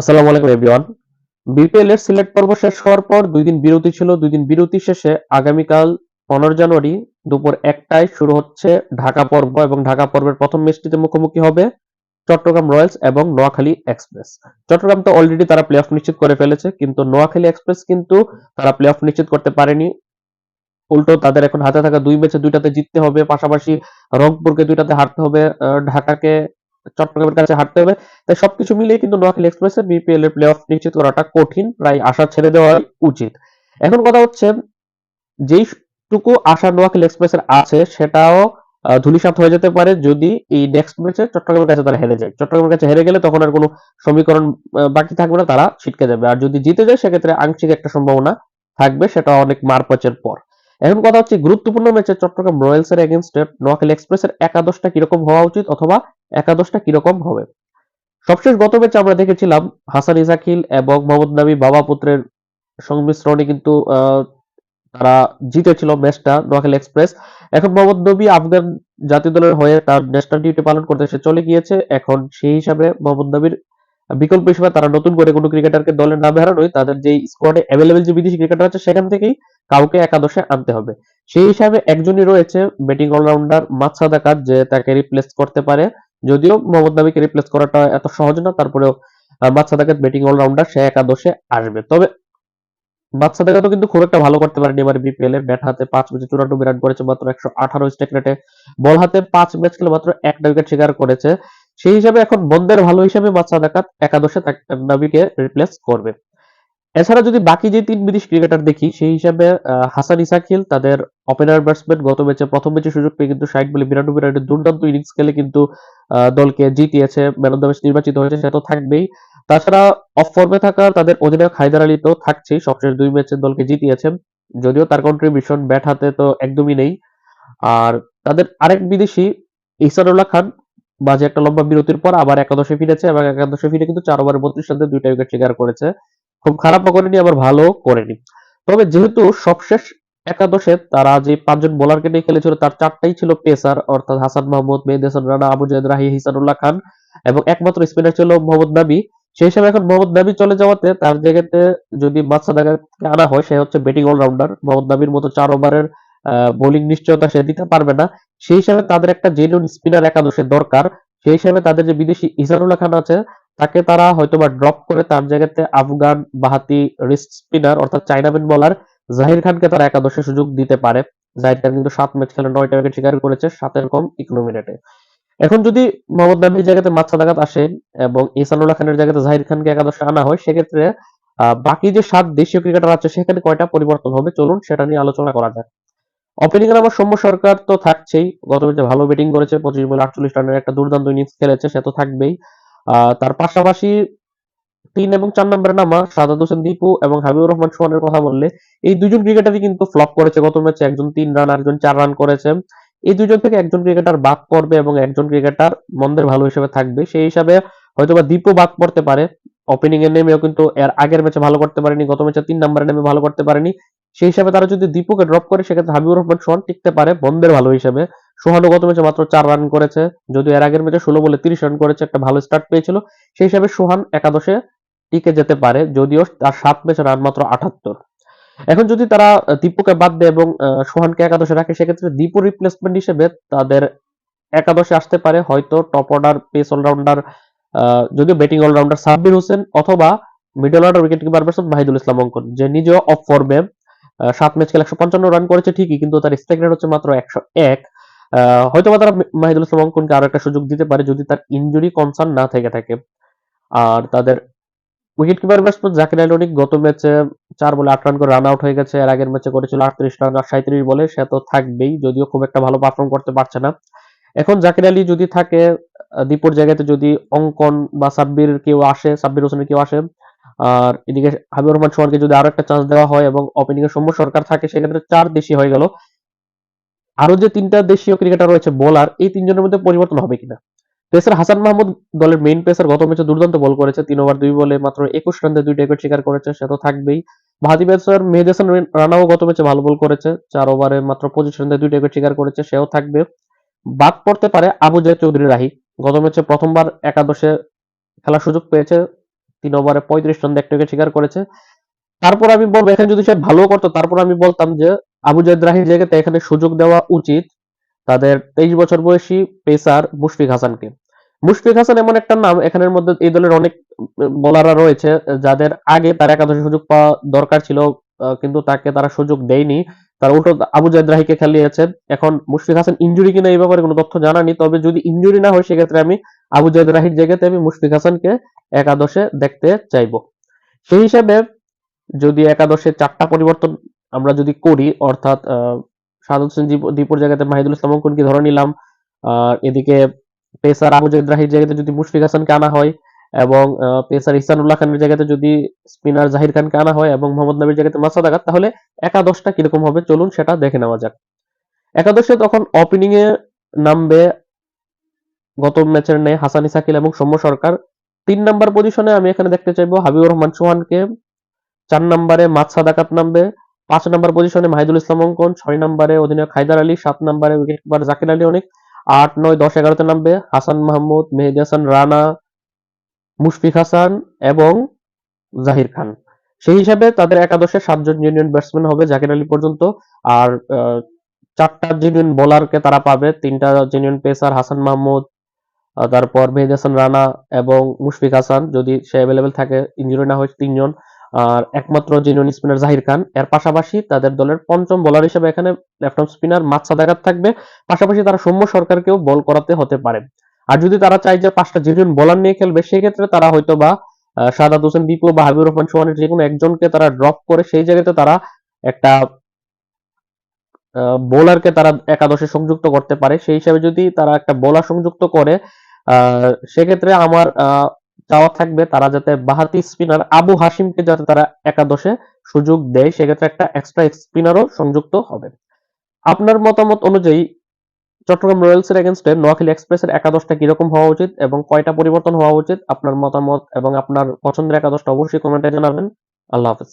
আসসালামু আলাইকুম everyone. BPL এর সিলেট পর্ব শেষ হওয়ার পর 2 দিন বিরতি ছিল। 2 দিন বিরতি শেষে আগামীকাল 15 জানুয়ারি দুপুর 1টায় শুরু হচ্ছে ঢাকা পর্ব এবং ঢাকা পর্বের প্রথম ম্যাচটিতে মুখোমুখি হবে চট্টগ্রাম রয়্যালস এবং নোয়াখালী এক্সপ্রেস। চট্টগ্রাম তো অলরেডি তারা প্লে অফ নিশ্চিত করে ফেলেছে, কিন্তু নোয়াখালী এক্সপ্রেস কিন্তু তারা প্লে অফ নিশ্চিত করতে পারেনি। উল্টো তাদের এখন হাতে থাকা 2 ম্যাচে 2টাতে জিততে হবে, পাশাপাশি রংপুরকে 2টাতে হারতে হবে, ঢাকাকে চট্টগ্রামের কাছে হারতে হবে। তাই সবকিছু মিলিয়ে কিন্তু নোয়াখালী এক্সপ্রেসের বিপিএল এর প্লে অফ নিশ্চিত করাটা কঠিন, প্রায় আশা ছেড়ে দেওয়া উচিত। এখন কথা হচ্ছে, যেইটুকু আশা নোয়াখালী এক্সপ্রেসের আছে সেটাও ধূলিসাৎ হয়ে যেতে পারে যদি এই নেক্সট ম্যাচে চট্টগ্রামের কাছে তারা হেরে যায়। চট্টগ্রামের কাছে হেরে গেলে তখন আর কোনো সমীকরণ বাকি থাকবে না, তারা ছিটকে যাবে। আর যদি জিতে যায় সেক্ষেত্রে আংশিক একটা সম্ভাবনা থাকবে, সেটা অনেক মারপ্যাচের পর। এখন কথা হচ্ছে, গুরুত্বপূর্ণ ম্যাচে চট্টগ্রাম রয়্যালস এর এগেইনস্টে নোয়াখালী এক্সপ্রেসের একাদশটা কিরকম হওয়া উচিত অথবা একাদশটা কিরকম হবে। সবশেষ গত ম্যাচে আমরা দেখেছিলাম হাসান ইসাকিল এবং মোহাম্মদ নাবি বাবা পুত্রের সংমিশ্রণে কিন্তু তারা জিতেছিল ম্যাচটা নোয়াখালী এক্সপ্রেস। এখন মোহাম্মদ নবী আফগান জাতীয় দলের হয়ে তার ন্যাশনাল ডিউটি পালন করতে সে চলে গিয়েছে। এখন সেই হিসাবে মোহাম্মদ নবীর বিকল্প হিসেবে তারা নতুন করে কোনো ক্রিকেটারকে দলে না বেরানোই, তাদের যে স্কোয়াডে অ্যাভেলেবেল যে বিদেশি ক্রিকেটার আছে সেখান থেকেই কাউকে একাদশে আনতে হবে। সেই হিসাবে একজনই রয়েছে ব্যাটিং অলরাউন্ডার মাকসাদ আকাদ, যে তাকে রিপ্লেস করতে পারে। যদিও মোহাম্মদ নবীকে রিপ্লেস করাটা এত সহজ না, তারপরেও মাকসাদ আকাদ ব্যাটিং অলরাউন্ডার, সে একাদশে আসবে। তবে বাদশা দেখা তো কিন্তু খুব একটা ভালো করতে পারেনি এবার বিপিএল এ। ব্যাট হাতে 5 ম্যাচে 84 রান করেছে, মাত্র 118 স্ট্রাইক রেটে। বল হাতে 5 ম্যাচ খেলে মাত্র একটা উইকেট শিকার করেছে। সেই হিসাবে এখন বন্দের ভালো হিসাবে বাদশা দেখা একাদশে নবীকে রিপ্লেস করবে। এছাড়া যদি বাকি যে 3 বিদেশি ক্রিকেটার দেখি, সেই হিসাবে হাসান ইসাকিল তাদের ওপেনার ব্যাটসম্যান গত ম্যাচে প্রথম ম্যাচে সুযোগ পেয়ে কিন্তু 60 বলে 92 রানের দুর্দান্ত ইনিংস খেলে কিন্তু দলকে জিতিয়েছে, ম্যান অফ দ্য ম্যাচ নির্বাচিত হয়েছে, সে তো থাকবেই। তাছাড়া অফ ফর্মে থাকা তাদের অধিনায়ক হায়দার আলী তো থাকছেই, সবশেষ 2 ম্যাচে দলকে জিতিয়েছেন। যদিও তার কন্ট্রিবিউশন ব্যাট হাতে তো একদমই নেই। আর তাদের আরেক বিদেশি ইহসানুল্লাহ খান মাঝে একটা লম্বা বিরতির পর আবার একাদশে ফিরেছে এবং একাদশে ফিরে কিন্তু 4 ওভারে 32 রানে 2টা উইকেট শিকার করেছে। খুব খারাপও করেনি আবার ভালো করেনি। তবে যেহেতু সবশেষ একাদশে তারা যে 5 জন বোলারকে নিয়ে খেলেছিল তার 4টাই ছিল পেসার, অর্থাৎ হাসান মাহমুদ, মেহেদী হাসান রানা, আবু জায়েদ রাহি, হিসানুল্লাহ খান এবং একমাত্র স্পিনার ছিল মোহাম্মদ নাবি। সেই হিসাবে এখন মোহাম্মদ নাবি চলে যাওয়াতে তার জায়গাতে যদি মাসাদাকে আনা হয়, সে হচ্ছে ব্যাটিং অলরাউন্ডার। মোহাম্মদ নাবির মতো 4 ওভারের বোলিং নিশ্চয়তা সে দিতে পারবে না। সেই হিসাবে তাদের একটা জেনুইন স্পিনার একাদশে দরকার। সেই হিসাবে তাদের যে বিদেশি ইহসানুল্লাহ খান আছে তাকে তারা হয়তোবা ড্রপ করে তার জায়গাতে আফগান বাহাতি রিস্ট স্পিনার অর্থাৎ চাইনাম্যান বোলার জাহির খানকে তারা একাদশে সুযোগ দিতে পারে। জাহির খান কিন্তু 7 ম্যাচ খেলে 9টা উইকেট শিকার করেছে, 7-এর কম ইকোনমি রেটে। এখন যদি মোহাম্মদ নাবির জায়গাতে মাকসাদ আঘাত আসে এবং ইহসানুল্লাহ খানের জায়গাতে জাহির খানকে একাদশে আনা হয়, সেক্ষেত্রে বাকি যে 7 দেশীয় ক্রিকেটার আছে সেখানে কয়টা পরিবর্তন হবে চলুন সেটা নিয়ে আলোচনা করা যাক। ওপেনিং এর আমার সৌম্য সরকার তো থাকছেই, গত ম্যাচে ভালো ব্যাটিং করেছে, 25 বলে 48 রানের একটা দুর্দান্ত ইনিংস খেলেছে, সে তো থাকবেই। তার পাশাপাশি 3 এবং 4 নম্বরে নামা সাদাত হোসেন দীপু এবং হাবিবুর রহমান সোহানের কথা বললে, এই 2 জন ক্রিকেটারই কিন্তু ফ্লপ করেছে গত ম্যাচে। একজন 3 রান, আরেকজন 4 রান করেছে। এই 2 জন থেকে একজন ক্রিকেটার বাদ পড়বে এবং একজন ক্রিকেটার মন্দের ভালো হিসেবে থাকবে। সেই হিসাবে হয়তোবা দীপু বাদ পড়তে পারে। ওপেনিং এ নেমেও কিন্তু এর আগের ম্যাচে ভালো করতে পারেনি, গত ম্যাচে 3 নম্বরে নেমে ভালো করতে পারেনি। সেই হিসাবে তারা যদি দীপুকে ড্রপ করে সেক্ষেত্রে হাবিবুর রহমান সোহান টিকতে পারে বন্দের ভালো হিসেবে। সোহানও গত ম্যাচে মাত্র 4 রান করেছে, যদিও এর আগের ম্যাচে 16 বলে 30 রান করেছে, একটা ভালো স্টার্ট পেয়েছিল। সেই হিসাবে সোহান একাদশে টিকে যেতে পারে, যদিও তার 7 ম্যাচে রান মাত্র 78। এখন যদি তারা দীপুকে বাদ দেয় এবং সোহানকে একাদশে রাখে, সেক্ষেত্রে দীপুর রিপ্লেসমেন্ট হিসেবে তাদের একাদশে আসতে পারে হয়তো টপ অর্ডার পেস অলরাউন্ডার, যদিও ব্যাটিং অলরাউন্ডার সাব্বির হোসেন, অথবা middle order wicket keeper batsman Mahidul Islam Ankon, যে নিজেও অফ ফর্মে। 7 ম্যাচ খেলে 155 রান করেছে ঠিকই, কিন্তু তার স্ট্রাইক রেট হচ্ছে মাত্র 101। হয়তোবা তারা মাহিদুল ইসলাম অঙ্কনকে আরো একটা সুযোগ দিতে পারে যদি তার ইনজুরি কনসার্ন না থেকে থাকে। আর তাদের wicket keeper batsman Jaker Ali Anik গত ম্যাচে 4 বলে 8 রান করে রান আউট হয়ে গেছে, এর আগের ম্যাচে করেছিল 38 রান আর 37 বলে, সে তো থাকবেই, যদিও খুব একটা ভালো পারফর্ম করতে পারছে না। এখন জাকির আলী যদি থাকে, দীপুর জায়গাতে যদি অঙ্কন বা সাব্বির কেউ আসে, সাব্বির হোসেনের কেউ আসে, আর এদিকে হাবিবুর রহমান সোহানকে যদি আরো একটা চান্স দেওয়া হয় এবং ওপেনিং এ সৌম্য সরকার থাকে, সেক্ষেত্রে 4 দেশি হয়ে গেল। আরো যে 3টা দেশীয় ক্রিকেটার রয়েছে বোলার, এই 3 জনের মধ্যে পরিবর্তন হবে কিনা। পেসার হাসান মাহমুদ দলের মেইন পেসার, গত ম্যাচে দুর্দান্ত বল করেছে, 3 ওভার 2 বলে মাত্র 21 রান দিয়ে 2টা উইকেট শিকার করেছে, সে তো থাকবেই। বাহাতি পেসার মেহেদী হাসান রানাও গত ম্যাচে ভালো বল করেছে, 4 ওভারে মাত্র 25 রান দিয়ে 2টা উইকেট শিকার করেছে, সেও থাকবে। বাদ পড়তে পারে আবু জায়েদ চৌধুরী রাহি, গত ম্যাচে প্রথমবার একাদশে খেলার সুযোগ পেয়েছে, 3 ওভারে 35 রান দিয়ে 1 উইকেট শিকার করেছে। তারপর আমি বলবো এখানে যদি সে ভালো করতো তারপর আমি বলতাম যে আবু জায়েদ রাহির জায়গাতে এখানে সুযোগ দেওয়া উচিত তাদের 23 বছর বয়সী পেসার মুশফিক হাসানকে। মুশফিক হাসান এমন একটা নাম, এখানের মধ্যে এই দলের অনেক বোলাররা রয়েছে যাদের আগে তার একাদশে সুযোগ পাওয়া দরকার ছিল, কিন্তু তাকে তারা সুযোগ দেয়নি। তার উল্টো আবু জায়েদ রাহিকে খেলিয়েছে। এখন মুশফিক হাসান ইনজুরি কিনা এই ব্যাপারে কোনো তথ্য জানা নেই, তবে যদি ইনজুরি না হয় সেক্ষেত্রে আমি আবু জায়েদ রাহির জায়গাতে আমি মুশফিক হাসানকে একাদশে দেখতে চাইবো। সেই হিসাবে যদি একাদশে 4টা পরিবর্তন আমরা যদি করি, অর্থাৎ শাহাদাত হোসেন দীপুর জায়গাতে মাহিদুল ইসলাম অঙ্কনকে ধরে নিলাম, আর এদিকে পেসার আবু জায়েদ রাহির জায়গাতে যদি মুশফিক হাসানকে আনা হয়, এবং পেসার ইহসানুল্লাহ খানের জায়গাতে যদি স্পিনার জাহির খানকে আনা হয়, এবং মোহাম্মদ নবীর জায়গাতে মাসুদ আগাত, তাহলে একাদশটা কিরকম হবে চলুন সেটা দেখে নেওয়া যাক। একাদশে তখন ওপেনিং এ নামবে গত ম্যাচের ন্যায় হাসান ইসাকিল এবং সৌম্য সরকার। 3 নাম্বার পজিশনে আমি এখানে দেখতে চাইবো হাবিবুর রহমান সোহানকে। 4 নম্বরে মাসুদ আগাত নামবে। 5 নম্বর পজিশনে মাহিদুল ইসলাম অঙ্কন। 6 নম্বরে অধিনায়ক হায়দার আলী। 7 নম্বরে উইকেট কিপার জাকির আলী অনিক। 8, 9, 10, 11 নামবে হাসান মাহমুদ, মেহেদী হাসান রানা, মুশফিক হাসান এবং জাহির খান। সেই হিসাবে তাদের একাদশে 7 জন জেনুইন ব্যাটসম্যান হবে জাকির আলী পর্যন্ত। আর 4টা জেনুইন বোলারকে তারা পাবে, 3টা জেনুইন পেসার হাসান মাহমুদ, তারপর মেহেদী হাসান রানা এবং মুশফিক হাসান যদি সে অ্যাভেলেবেল থাকে, ইনজুরি না হয় 3 জন, আর একমাত্র জেনুইন স্পিনার জাহির খান। এর পাশাপাশি তাদের দলের পঞ্চম বোলার হিসেবে এখানে লেফট আর্ম স্পিনার মাসুদ আগাত থাকবে। পাশাপাশি তারা সৌম্য সরকারকেও বল করাতে হতে পারে। আর যদি তারা চায় যে 5টা জেনুইন বোলার নিয়ে খেলবে, সেই ক্ষেত্রে তারা হয়তো বা শাহাদাত হোসেন দীপু বা হাবিবুর রহমান সোহানের যে কোনো একজনকে তারা ড্রপ করে সেই জায়গাতে তারা একটা বোলারকে তারা একাদশে সংযুক্ত করতে পারে। সেই হিসাবে যদি তারা একটা বোলার সংযুক্ত করে, সেক্ষেত্রে আমার চাওয়া থাকবে তারা যাতে বাহাতি স্পিনার আবু হাশিমকে যাতে তারা একাদশে সুযোগ দেয়, সেক্ষেত্রে একটা এক্সট্রা স্পিনারও সংযুক্ত হবে। আপনার মতামত অনুযায়ী চট্টগ্রাম রয়্যালসের এগেনস্টে নোয়াখালী এক্সপ্রেসের একাদশটা কিরকম হওয়া উচিত এবং কয়টা পরিবর্তন হওয়া উচিত? আপনার মতামত এবং আপনার পছন্দের একাদশটা অবশ্যই কমেন্টে জানাবেন। আল্লাহ হাফেজ।